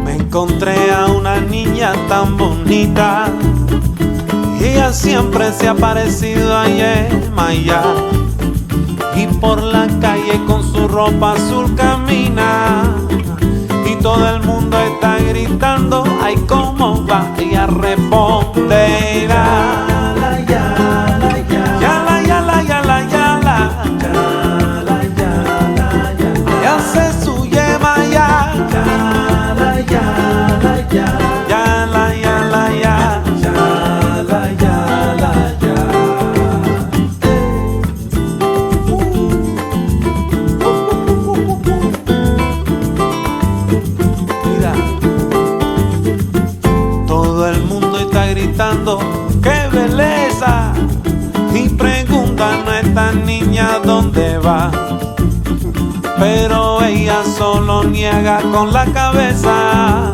Encontré a una niña tan bonita, ella siempre se ha parecido a Yemaya, y por la calle con su ropa azul camina, y todo el mundo está gritando, ay cómo va, ella responderá. Gritando, ¡qué belleza! Y preguntan a esta niña dónde va, pero ella solo niega con la cabeza.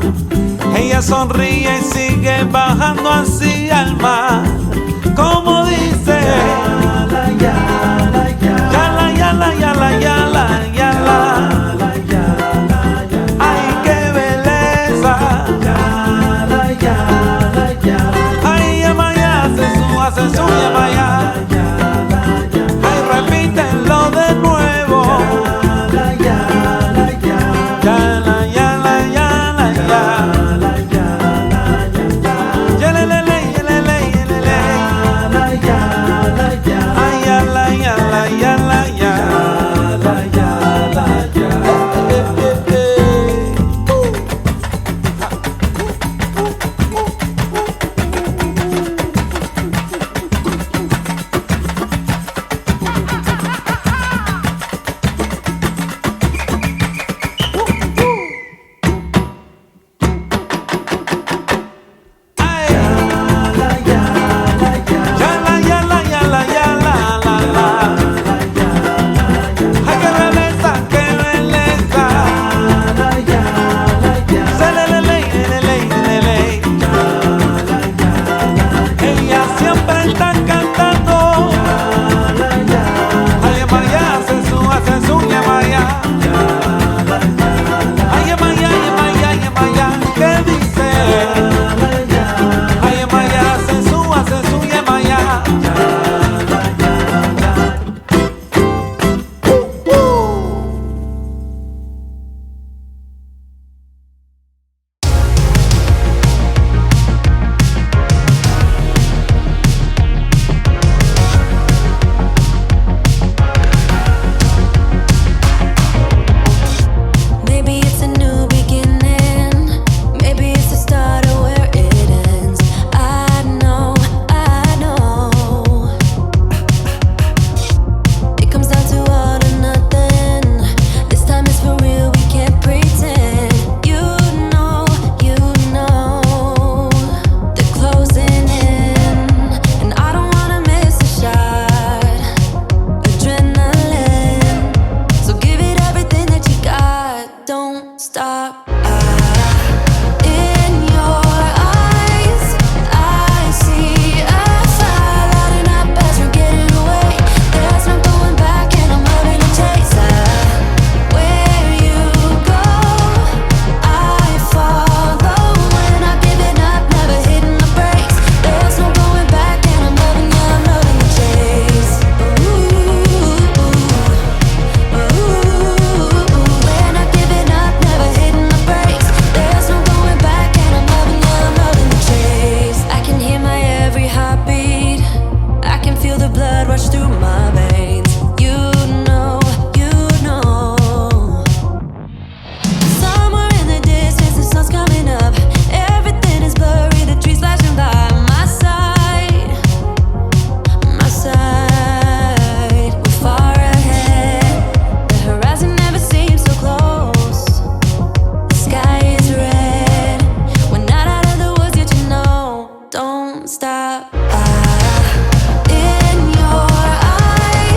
Ella sonríe y sigue bajando hacia el mar, como dice: yala, yala, yala, yala, yala, yala, yala. ¡Ay, qué belleza! Hace su Yemaya, ay, repítenlo de nuevo. Yala, yala, yala, yala. Yelelele, yelele, yelele. Ay, yala, yala, yala, yala. stop. In your eyes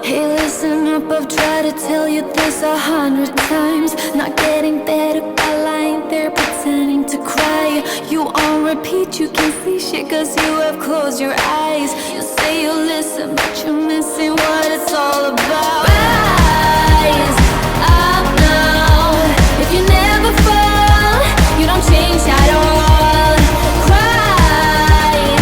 Hey, listen up, I've tried to tell you this 100 times. Not getting better by lying there pretending to cry. You on repeat, you can't see shit cause you have closed your eyes. You say you listen, but you're missing what it's all about. Rise up now. If you never fall, you don't change at all. Cry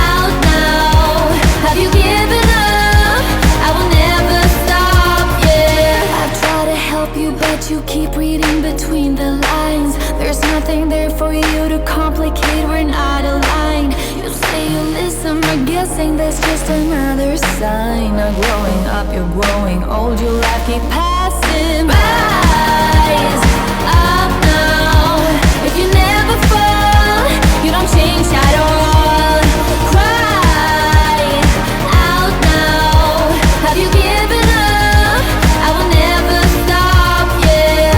out now. Have you given up? I will never stop, yeah. I try to help you, but you keep reading between the lines. There's nothing there for you to complicate, we're not aligned. You say you listen, but guessing that's just another sign. Not growing up, you're growing old, your life keep passing by. Rise up now. If you never fall, you don't change at all. Cry out now. Have you given up? I will never stop, yeah.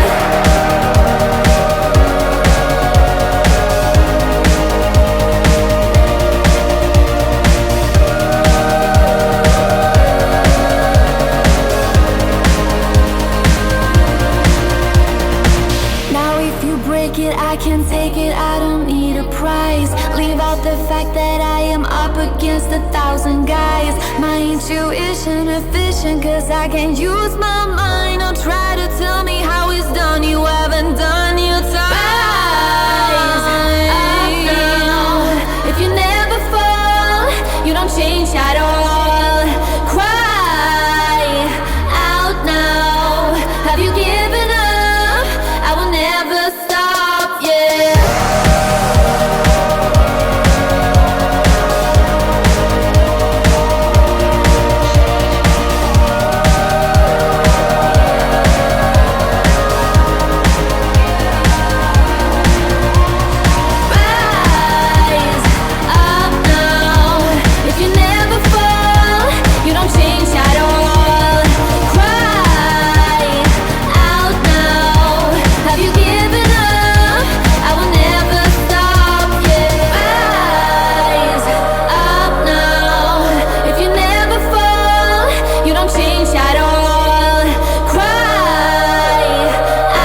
Now if you break it, I can take it, I don't need a prize. Leave out the fact that I am up against 1,000 guys. My intuition efficient cause I can't use my mind. Don't try to tell me how it's done, you haven't done your time. Rise up now. If you never fall, you don't change at all. Cry out now. Have you given up? I will never stop, yeah. Rise up now. If you never fall, you don't change at all. Cry out now. Have you given up? I will never stop, yeah. Rise up now. If you never fall, you don't change at all. Cry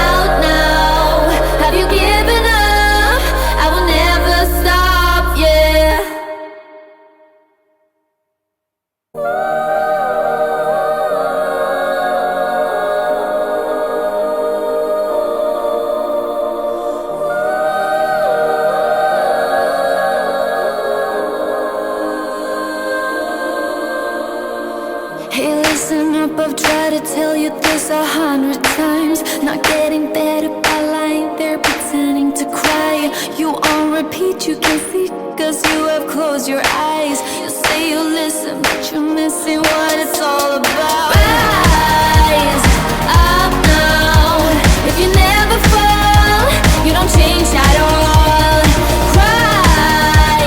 out now. Have you given up? I will never stop, yeah. Hey, listen up, I've tried to tell you this 100 times. Not getting better by lying there pretending to cry. You on repeat, you can't see cause you have closed your eyes. You say you listen, but you're missing what it's all about. Rise up now. If you never fall, you don't change at all. Cry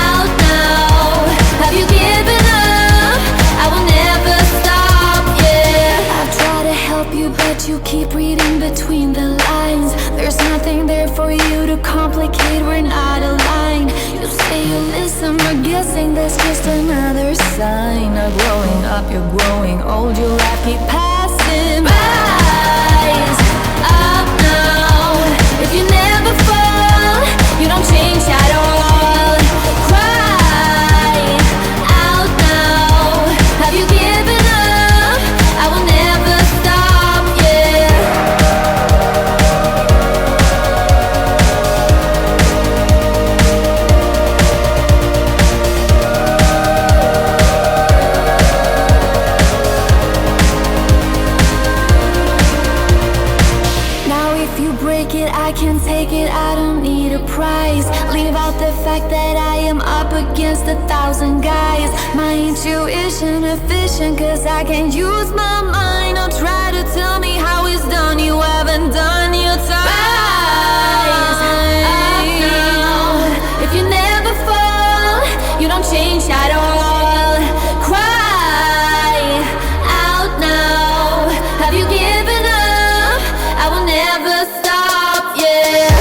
out now. Have you given up? I will never stop, yeah. I try to help you, but you keep reading between the lines. There's nothing there for you to complicate, we're not aligned. You say you listen, but guessing that's just another sign. Not growing up, you're growing old, your life keep passing by. Rise up now. If you never fall, you don't change at all. Cry out now. Have you given up? I will never stop, yeah. Now if you break it, I can take it, I don't need a prize. Leave out the fact that I am up against 1,000 guys. My intuition efficient cause I can't use my mind. Don't try to tell me how it's done, you haven't done your time. Rise up now. If you never fall, you don't change at all. Cry out now. Have you given up? I will never stop, yeah.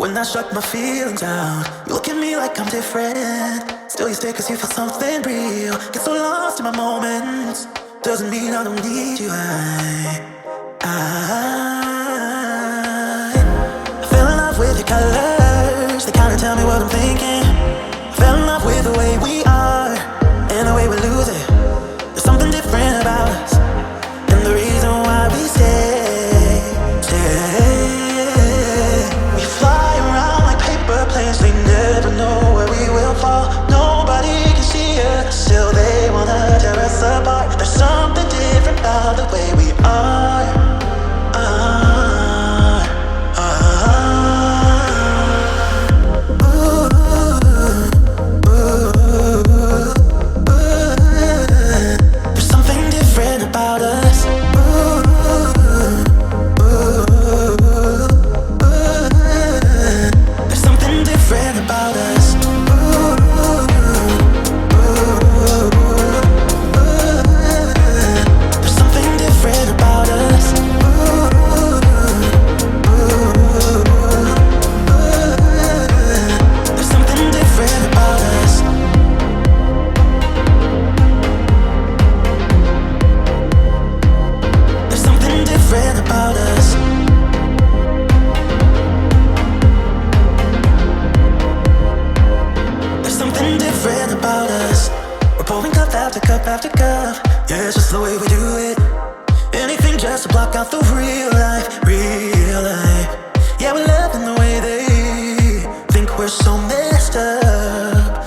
When I shut my feelings out, you look at me like I'm different. Still you stay cause you feel something real. Get so lost in my moments. Doesn't mean I don't need you. I fell in love with your colors. They kinda tell me what I'm thinking. I fell in love with the way we are and the way we lose it. There's something different about us, and the reason why we stay. We fly around like paper planes. They never know where we will fall. Nobody can see us, still they wanna tear us apart. There's something different about the way we are. There's something different about us. There's something different about us. There's something different about us. There's something different about us. There's something different about us. There's something different about us. We're pouring cup after cup after cup. Yeah, it's just the way we do it. Anything just to block out the real life, real life. Yeah, we're loving the way they think we're so messed up.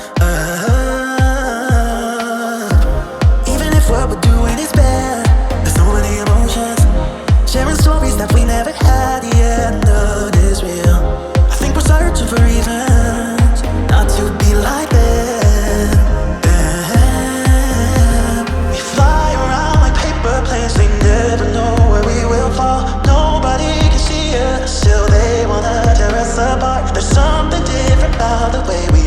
Even if what we're doing is bad, there's so many emotions. Sharing stories that we never had, yeah, none is real. I think we're searching for reasons not to be like them. We fly around like paper planes. They never know where we will fall. Nobody can see us, still they wanna tear us apart. There's something different about the way we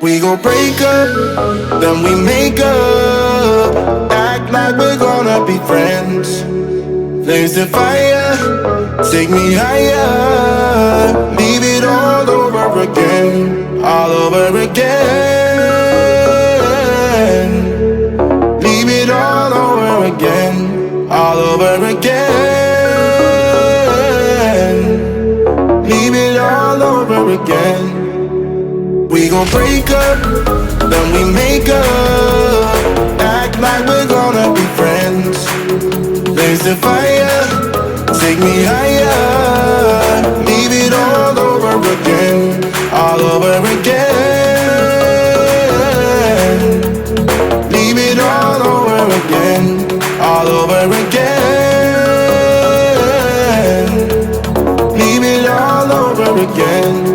We gon' break up, then we make up. Act like we're gonna be friends. Blaze the fire, take me higher. Leave it all over again, all over again. Leave it all over again, all over again. Leave it all over again. We gon' break up, then we make up. Act like we're gonna be friends. Blaze the fire, take me higher. Leave it all over again, all over again. Leave it all over again, all over again. Leave it all over again.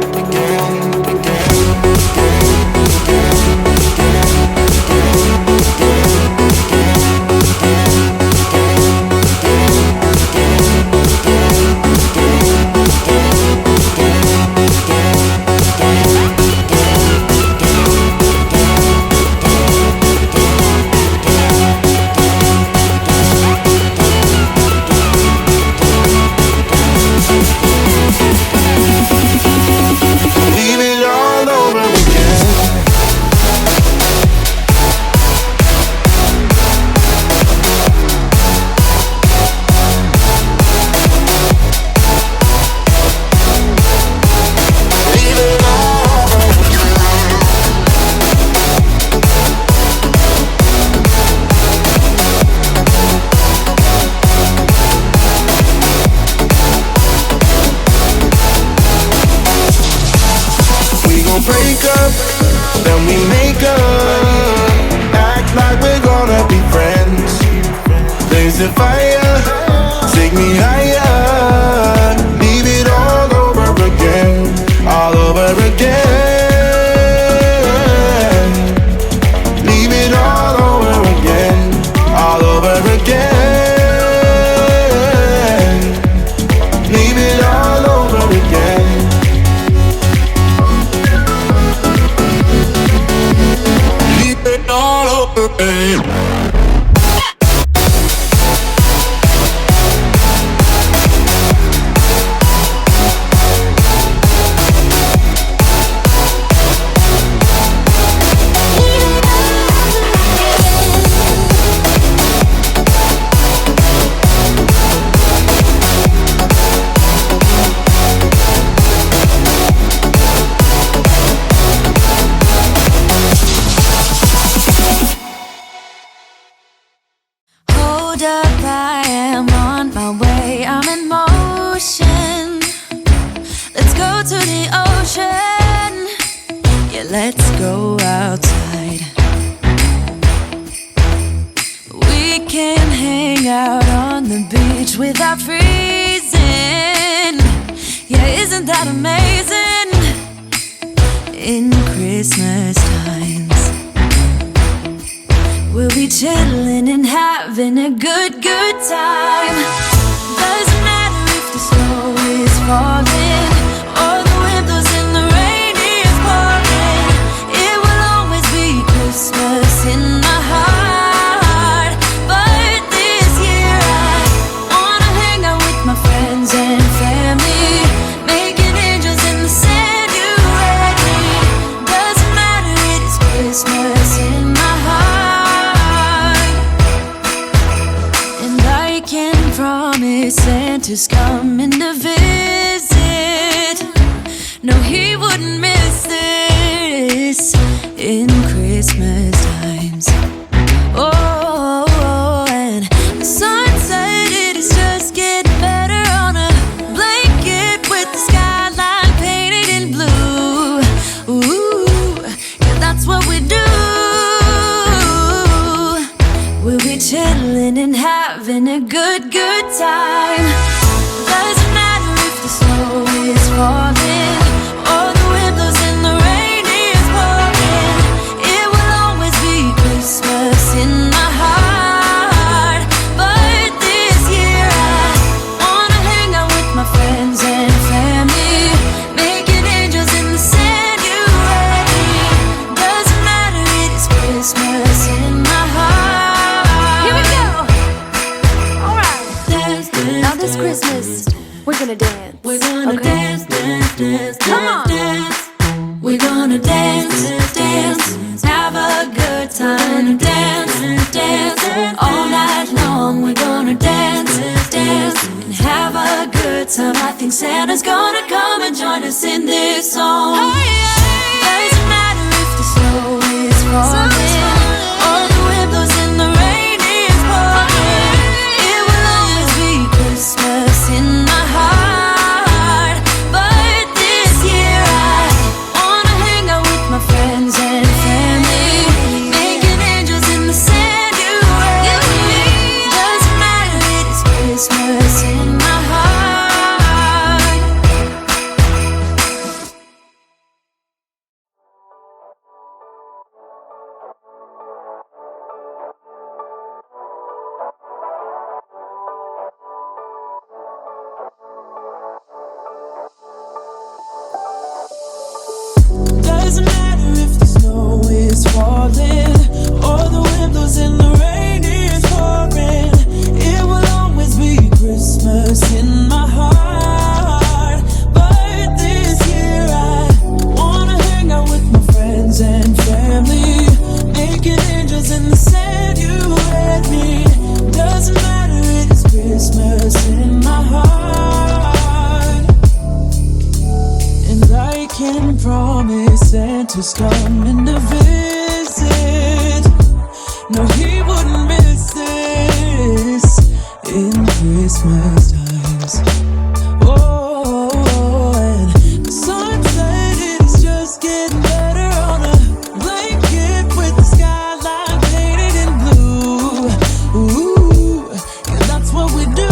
Break up, then we make up. Act like we're gonna be friends. Blaze the fire, take me higher. Leave it all over again, all over again. Leave it all over again, all over again. Leave it all over again. All over again. Let's go outside. We can hang out on the beach without freezing. Yeah, isn't that amazing? In Christmas times, we'll be chilling and having a good time. Doesn't matter if the snow is falling or the wind blows in the rain. Christmas in my heart. But this year I wanna hang out with my friends and family, making angels in the sand. You ready? Doesn't matter, it is Christmas in my heart. And I can promise Santa's coming to visit. No, he wouldn't miss this in Christmas times. Oh, and the sunset, it is just getting better on a blanket with the skyline painted in blue. Ooh, yeah, that's what we do. We'll be chilling and having a good time. Doesn't matter if the snow is falling or the wind blows in the rain is pouring. It will always be Christmas in my heart. But this year I wanna hang out with my friends and family, making angels in the sand. You ready? We're gonna dance. We're gonna okay? dance, dance, dance, Come on. dance. We're gonna dance, dance, have a good time. Dance, dance, all night long. We're gonna dance, dance, and have a good time. I think Santa's gonna come and join us in this song. Doesn't matter if the snow is falling or the wind blows and the rain is pouring. It will always be Christmas in my heart. But this year I wanna hang out with my friends and family, making angels in the sand. You and me. Doesn't matter, it is Christmas in my heart. Doesn't matter if the snow is falling or the wind blows and the rain is pouring. It will always be Christmas in my heart. But this year I wanna hang out with my friends and family, making angels in the sand. You and me. Doesn't matter, it is Christmas in my heart. And I can promise Santa's coming to visit. No, he wouldn't miss this in Christmas times. Oh, and the sunset is just getting better on a blanket with the skyline painted in blue. Ooh, and that's what we do.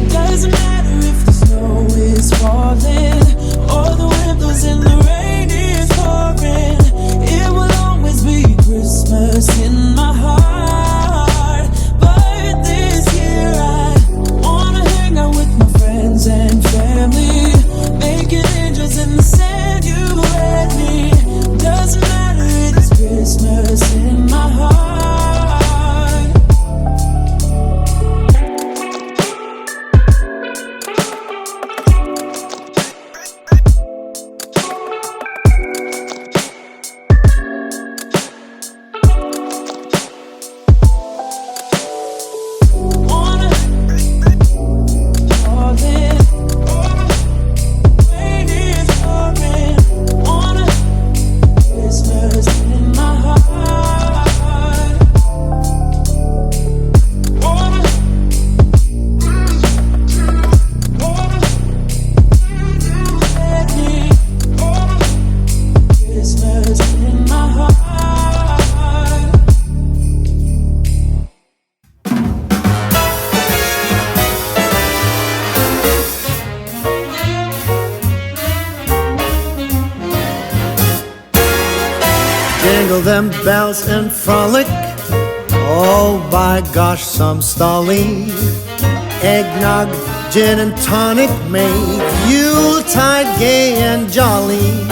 Doesn't matter if the snow is falling or the wind blows and the rain is pouring. It will always be Christmas in my heart. But this year I wanna hang out with my friends and family, making angels in the sand. You and me. Doesn't matter, it is Christmas in my heart. Jingle them bells and frolic. Oh, by gosh, some stolly. Eggnog, gin and tonic make Yuletide gay and jolly.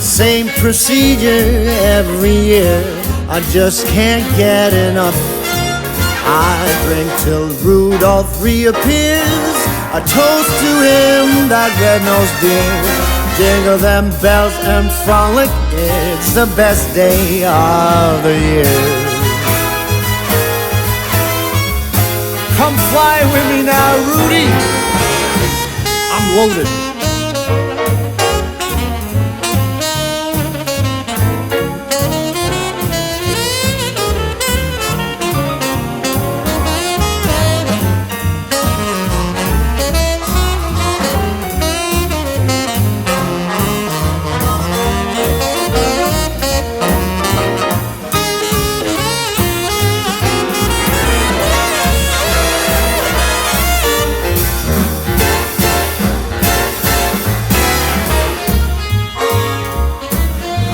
Same procedure every year, I just can't get enough. I drink till Rudolph reappears, a toast to him, that red-nosed dear. Jingle them bells and frolic, it's the best day of the year. Come fly with me now, Rudy. I'm loaded.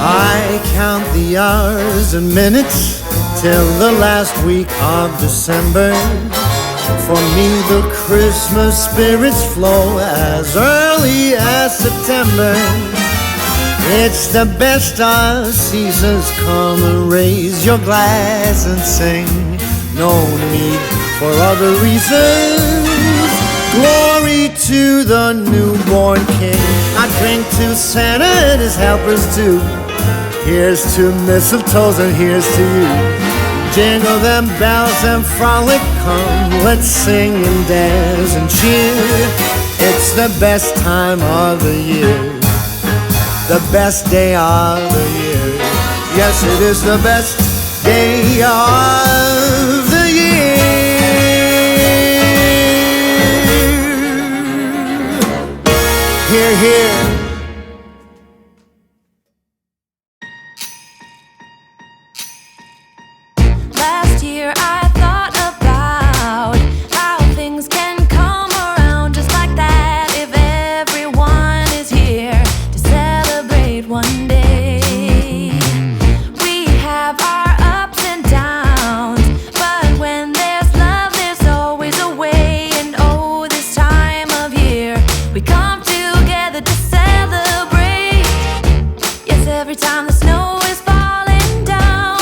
I count the hours and minutes till the last week of December. For me the Christmas spirits flow as early as September. It's the best of seasons, come and raise your glass and sing. no need for other reasons. Glory to the newborn King. I drink to Santa and his helpers too. Here's to mistletoes and here's to you. Jingle them bells and frolic, come, let's sing and dance and cheer. It's the best time of the year, the best day of the year. Yes, it is the best day of the year. Hear, hear. Last year I thought about how things can come around just like that if everyone is here to celebrate one day. We have our ups and downs, but when there's love there's always a way. And oh, this time of year we come together to celebrate. Yes, every time the snow is falling down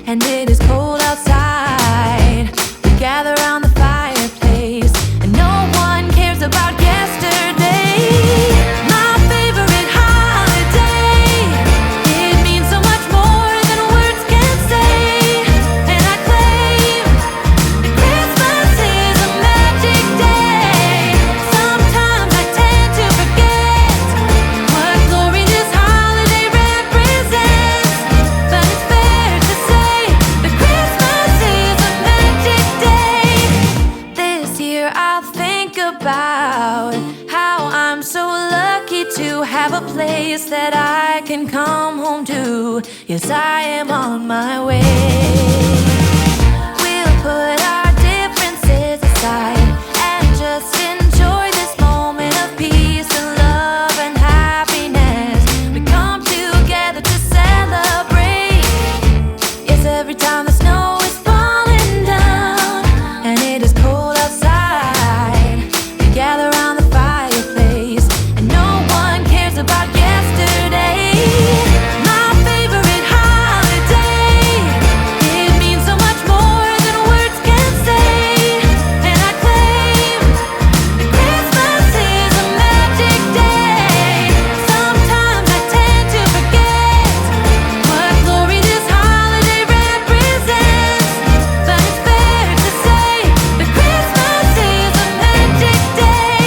and it is cold outside, we gather around the fireplace and no one cares about yesterday. My favorite holiday, it means so much more than words can say. And I claim that Christmas is a magic day. Sometimes I tend to forget what glory this holiday represents, but it's fair to say that Christmas is a magic day. This year I'll think about how I'm so lucky to have a place that I can come home to. Yes, I am on my way. We'll put our differences aside and just enjoy this moment of peace and love and happiness. We come together to celebrate. Yes, every time the snow is falling down and it is cold outside, we gather around the fireplace and no one cares about yesterday. My favorite holiday, it means so much more than words can say. And I claim that Christmas is a magic day. Sometimes I tend to forget what glory this holiday represents, but it's fair to say that Christmas is a magic day.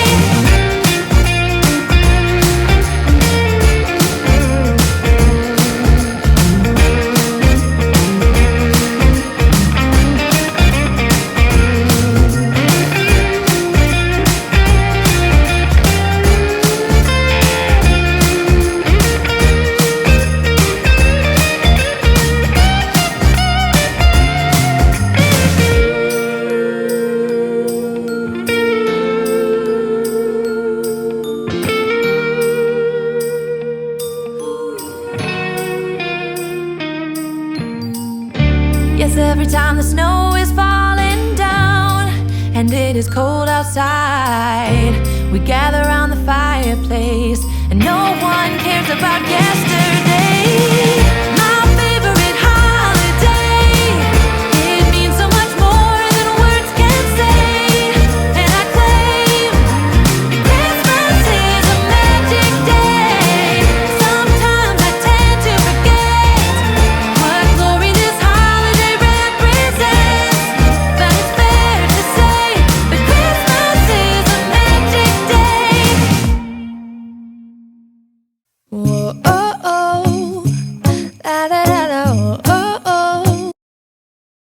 Yes, every time the snow is falling down and it is cold outside, we gather around the fireplace and no one cares about yesterday.